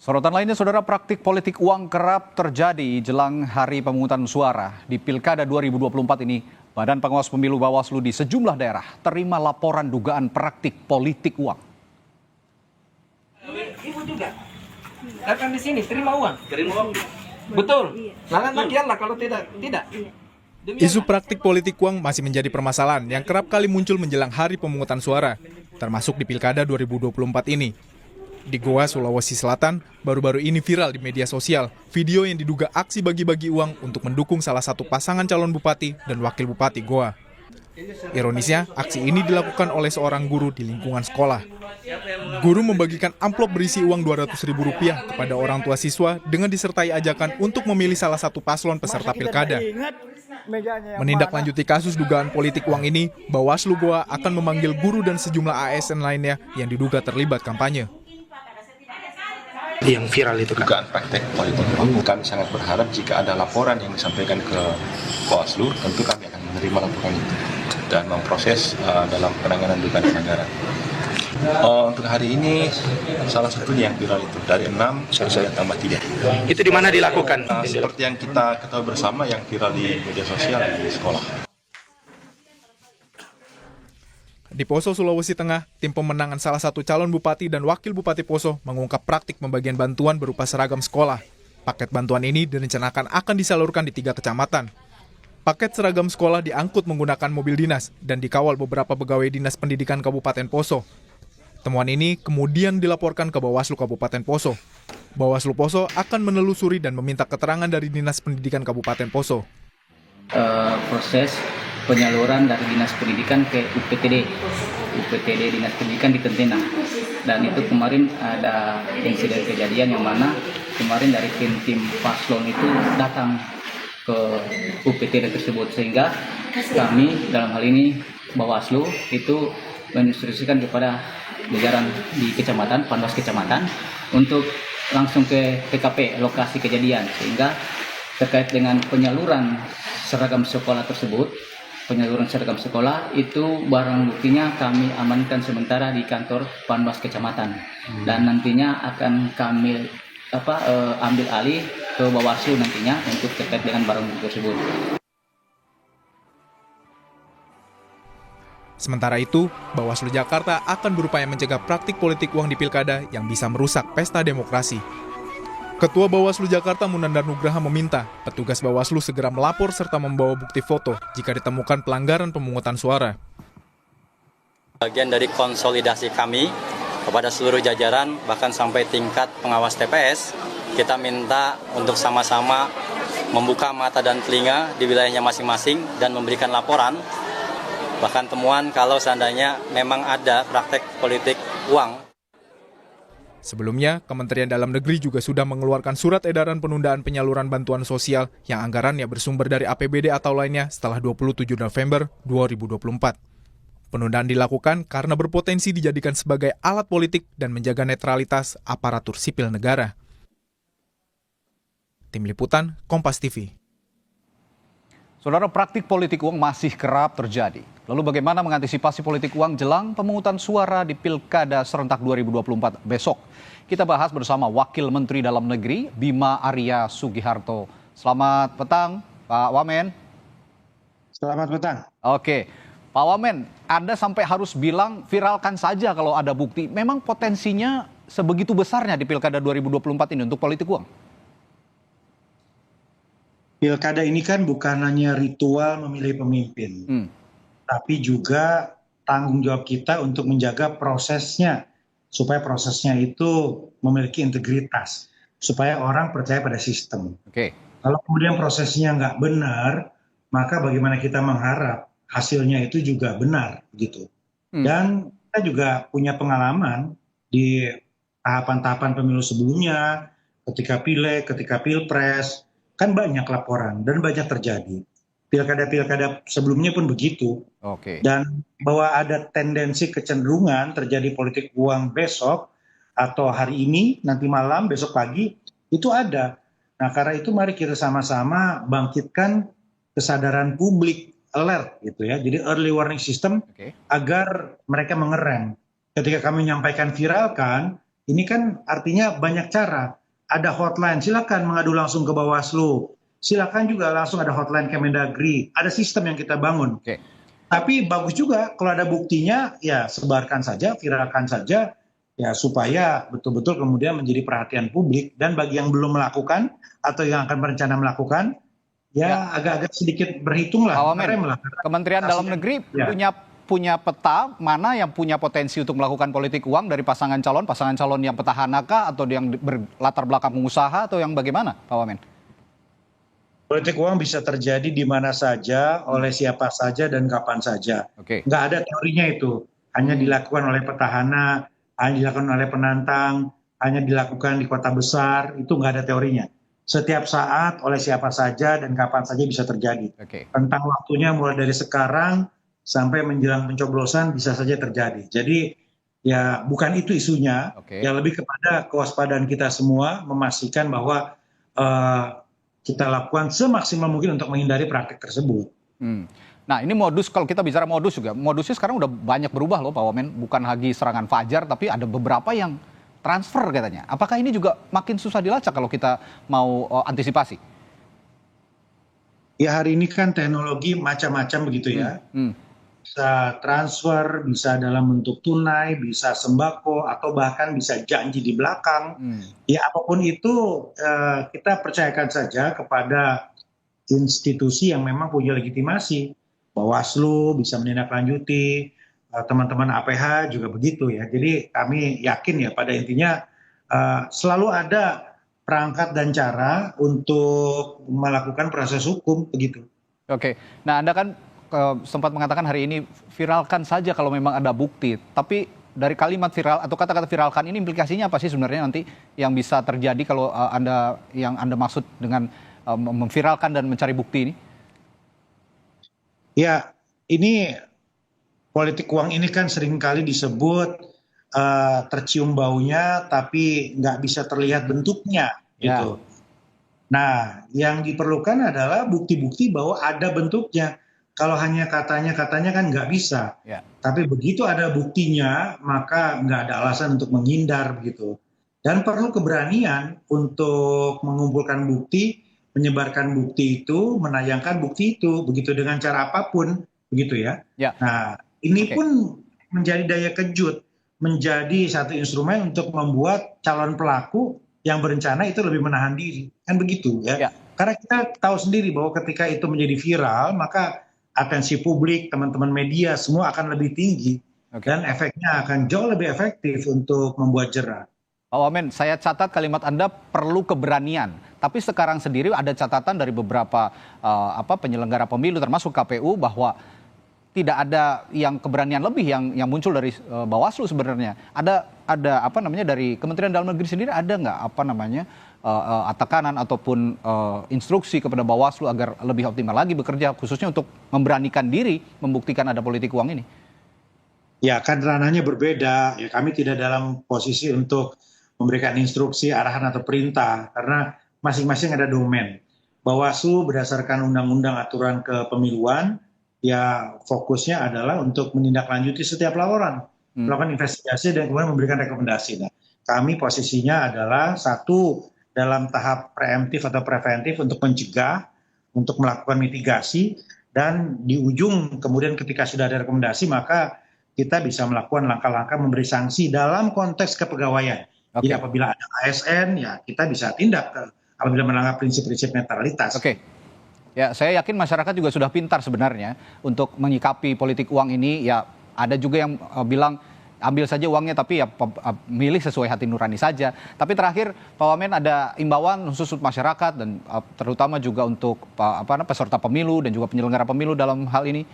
Sorotan lainnya, saudara, praktik politik uang kerap terjadi jelang hari pemungutan suara. Di Pilkada 2024 ini, Badan Pengawas Pemilu Bawaslu di sejumlah daerah terima laporan dugaan praktik politik uang. Ibu juga datang di sini terima uang. Betul. Lakianlah kalau tidak. Isu praktik politik uang masih menjadi permasalahan yang kerap kali muncul menjelang hari pemungutan suara, termasuk di Pilkada 2024 ini. Di Goa, Sulawesi Selatan, baru-baru ini viral di media sosial video yang diduga aksi bagi-bagi uang untuk mendukung salah satu pasangan calon bupati dan wakil bupati Goa. Ironisnya, aksi ini dilakukan oleh seorang guru di lingkungan sekolah. Guru membagikan amplop berisi uang Rp200.000 kepada orang tua siswa dengan disertai ajakan untuk memilih salah satu paslon peserta pilkada. Menindaklanjuti kasus dugaan politik uang ini, Bawaslu Goa akan memanggil guru dan sejumlah ASN lainnya yang diduga terlibat kampanye. Yang viral itu kan dugaan praktek politik uang, kami sangat berharap jika ada laporan yang disampaikan ke Bawaslu, tentu kami akan menerima laporan itu dan memproses dalam penanganan dugaan pelanggaran. Untuk hari ini salah satunya yang viral itu dari 6 saya tambah 3. itu di mana dilakukan? Seperti yang kita ketahui bersama yang viral di media sosial di sekolah. Di Poso, Sulawesi Tengah, tim pemenangan salah satu calon bupati dan wakil bupati Poso mengungkap praktik pembagian bantuan berupa seragam sekolah. Paket bantuan ini direncanakan akan disalurkan di 3 kecamatan. Paket seragam sekolah diangkut menggunakan mobil dinas dan dikawal beberapa pegawai Dinas Pendidikan Kabupaten Poso. Temuan ini kemudian dilaporkan ke Bawaslu Kabupaten Poso. Bawaslu Poso akan menelusuri dan meminta keterangan dari Dinas Pendidikan Kabupaten Poso. Proses penyaluran dari Dinas Pendidikan ke UPTD Dinas Pendidikan di Tentena, dan itu kemarin ada insiden kejadian yang mana kemarin dari tim paslon itu datang ke UPTD tersebut, sehingga kami dalam hal ini Bawaslu itu menginstruksikan kepada jajaran di kecamatan, Panwas kecamatan, untuk langsung ke TKP lokasi kejadian, sehingga terkait dengan penyaluran seragam sekolah tersebut, itu barang buktinya kami amankan sementara di kantor Panwas Kecamatan, dan nantinya akan kami ambil alih ke Bawaslu nantinya untuk terkait dengan barang bukti tersebut. Sementara itu, Bawaslu Jakarta akan berupaya mencegah praktik politik uang di pilkada yang bisa merusak pesta demokrasi. Ketua Bawaslu Jakarta Munandar Nugraha meminta petugas Bawaslu segera melapor serta membawa bukti foto jika ditemukan pelanggaran pemungutan suara. Bagian dari konsolidasi kami kepada seluruh jajaran, bahkan sampai tingkat pengawas TPS, kita minta untuk sama-sama membuka mata dan telinga di wilayahnya masing-masing dan memberikan laporan, bahkan temuan kalau seandainya memang ada praktek politik uang. Sebelumnya, Kementerian Dalam Negeri juga sudah mengeluarkan surat edaran penundaan penyaluran bantuan sosial yang anggarannya bersumber dari APBD atau lainnya setelah 27 November 2024. Penundaan dilakukan karena berpotensi dijadikan sebagai alat politik dan menjaga netralitas aparatur sipil negara. Tim Liputan, Kompas TV. Saudara, praktik politik uang masih kerap terjadi. Lalu bagaimana mengantisipasi politik uang jelang pemungutan suara di Pilkada serentak 2024 besok? Kita bahas bersama Wakil Menteri Dalam Negeri Bima Arya Sugiharto. Selamat petang, Pak Wamen. Selamat petang. Oke, Pak Wamen, Anda sampai harus bilang viralkan saja kalau ada bukti. Memang potensinya sebegitu besarnya di Pilkada 2024 ini untuk politik uang? Pilkada ini kan bukan hanya ritual memilih pemimpin, tapi juga tanggung jawab kita untuk menjaga prosesnya, supaya prosesnya itu memiliki integritas, supaya orang percaya pada sistem. Kalau kemudian prosesnya nggak benar, maka bagaimana kita mengharap hasilnya itu juga benar, gitu. Dan kita juga punya pengalaman di tahapan-tahapan pemilu sebelumnya, ketika pileg, ketika pilpres, kan banyak laporan dan banyak terjadi. Pilkada-pilkada sebelumnya pun begitu. Dan bahwa ada tendensi kecenderungan terjadi politik uang besok atau hari ini, nanti malam, besok pagi, itu ada. Nah, karena itu mari kita sama-sama bangkitkan kesadaran publik, alert gitu ya. Jadi early warning system agar mereka mengerem. Ketika kami menyampaikan viralkan, Ini kan artinya banyak cara. Ada hotline, silakan mengadu langsung ke Bawaslu. Silakan juga langsung ada hotline Kemendagri. Ada sistem yang kita bangun. Oke. Tapi bagus juga kalau ada buktinya, ya sebarkan saja, viralkan saja, ya supaya betul-betul kemudian menjadi perhatian publik. Dan bagi yang belum melakukan atau yang akan berencana melakukan, ya agak-agak sedikit berhitung lah. Pak Wamen, Kementerian Dalam Negeri punya peta mana yang punya potensi untuk melakukan politik uang dari pasangan calon yang petahana kah, atau yang berlatar belakang pengusaha, atau yang bagaimana, Pak Wamen? Politik uang bisa terjadi di mana saja, oleh siapa saja, dan kapan saja. Nggak ada teorinya itu. Hanya dilakukan oleh petahana, hanya dilakukan oleh penantang, hanya dilakukan di kota besar, itu nggak ada teorinya. Setiap saat, oleh siapa saja, dan kapan saja bisa terjadi. Tentang waktunya mulai dari sekarang sampai menjelang pencoblosan bisa saja terjadi. Jadi ya bukan itu isunya, ya lebih kepada kewaspadaan kita semua, memastikan bahwa kita lakukan semaksimal mungkin untuk menghindari praktik tersebut. Nah, ini modus, kalau kita bicara modus juga, modusnya sekarang udah banyak berubah loh Pak Wamen. Bukan lagi serangan fajar, tapi ada beberapa yang transfer katanya. Apakah ini juga makin susah dilacak kalau kita mau antisipasi? Ya hari ini kan teknologi macam-macam begitu ya. Bisa transfer, bisa dalam bentuk tunai, bisa sembako, atau bahkan bisa janji di belakang. Ya apapun itu kita percayakan saja kepada institusi yang memang punya legitimasi. Bawaslu bisa menindaklanjuti, teman-teman APH juga begitu ya. Jadi kami yakin ya pada intinya selalu ada perangkat dan cara untuk melakukan proses hukum begitu. Oke, nah Anda kan sempat mengatakan hari ini viralkan saja kalau memang ada bukti. Tapi dari kalimat viral atau kata-kata viralkan ini implikasinya apa sih sebenarnya nanti yang bisa terjadi kalau yang Anda maksud dengan memviralkan dan mencari bukti ini? Ya, ini politik uang ini kan seringkali disebut tercium baunya tapi nggak bisa terlihat bentuknya gitu. Nah, yang diperlukan adalah bukti-bukti bahwa ada bentuknya. Kalau hanya katanya kan nggak bisa. Tapi begitu ada buktinya, maka nggak ada alasan untuk menghindar begitu. Dan perlu keberanian untuk mengumpulkan bukti, menyebarkan bukti itu, menayangkan bukti itu, begitu dengan cara apapun, begitu ya. Nah, ini pun menjadi daya kejut, menjadi satu instrumen untuk membuat calon pelaku yang berencana itu lebih menahan diri, kan begitu ya. Karena kita tahu sendiri bahwa ketika itu menjadi viral, maka atensi publik, teman-teman media, semua akan lebih tinggi. Dan efeknya akan jauh lebih efektif untuk membuat jerah. Pak Wamen, saya catat kalimat Anda perlu keberanian. Tapi sekarang sendiri ada catatan dari beberapa penyelenggara pemilu, termasuk KPU, bahwa tidak ada yang keberanian lebih yang muncul dari Bawaslu sebenarnya. Ada dari Kementerian Dalam Negeri sendiri ada nggak tekanan ataupun instruksi kepada Bawaslu agar lebih optimal lagi bekerja, khususnya untuk memberanikan diri membuktikan ada politik uang ini? Ya kan ranahnya berbeda. Ya kami tidak dalam posisi untuk memberikan instruksi, arahan atau perintah karena masing-masing ada domain. Bawaslu berdasarkan undang-undang aturan kepemiluan ya fokusnya adalah untuk menindaklanjuti setiap laporan, melakukan investigasi dan kemudian memberikan rekomendasi. Nah, kami posisinya adalah satu dalam tahap preemptif atau preventif untuk mencegah, untuk melakukan mitigasi, dan di ujung kemudian ketika sudah ada rekomendasi maka kita bisa melakukan langkah-langkah memberi sanksi dalam konteks kepegawaian. Jadi apabila ada ASN ya kita bisa tindak apabila melanggar prinsip-prinsip netralitas. Ya, saya yakin masyarakat juga sudah pintar sebenarnya untuk menyikapi politik uang ini. Ya, ada juga yang bilang ambil saja uangnya tapi ya milih sesuai hati nurani saja. Tapi terakhir Pak Wamen, ada imbauan khusus untuk masyarakat dan terutama juga untuk peserta pemilu dan juga penyelenggara pemilu dalam hal ini?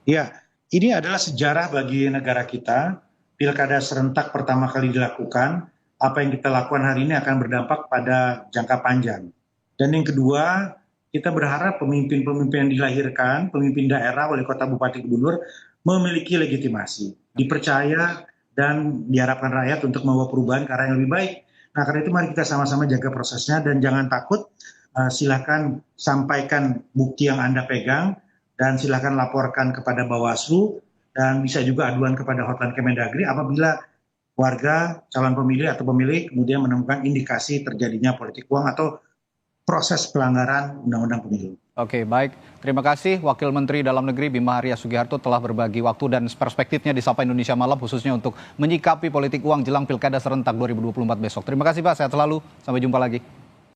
Ya, ini adalah sejarah bagi negara kita. Pilkada serentak pertama kali dilakukan, apa yang kita lakukan hari ini akan berdampak pada jangka panjang. Dan yang kedua, kita berharap pemimpin-pemimpin yang dilahirkan, pemimpin daerah, wali kota, bupati, gubernur, memiliki legitimasi, dipercaya, dan diharapkan rakyat untuk membawa perubahan ke arah yang lebih baik. Nah, karena itu mari kita sama-sama jaga prosesnya dan jangan takut, silakan sampaikan bukti yang Anda pegang, dan silakan laporkan kepada Bawaslu, dan bisa juga aduan kepada hotline Kemendagri apabila warga, calon pemilih atau pemilih kemudian menemukan indikasi terjadinya politik uang atau proses pelanggaran Undang-Undang Pemilu. Oke, baik. Terima kasih Wakil Menteri Dalam Negeri Bima Arya Sugiharto telah berbagi waktu dan perspektifnya di Sapa Indonesia Malam khususnya untuk menyikapi politik uang jelang Pilkada serentak 2024 besok. Terima kasih Pak, sehat selalu. Sampai jumpa lagi.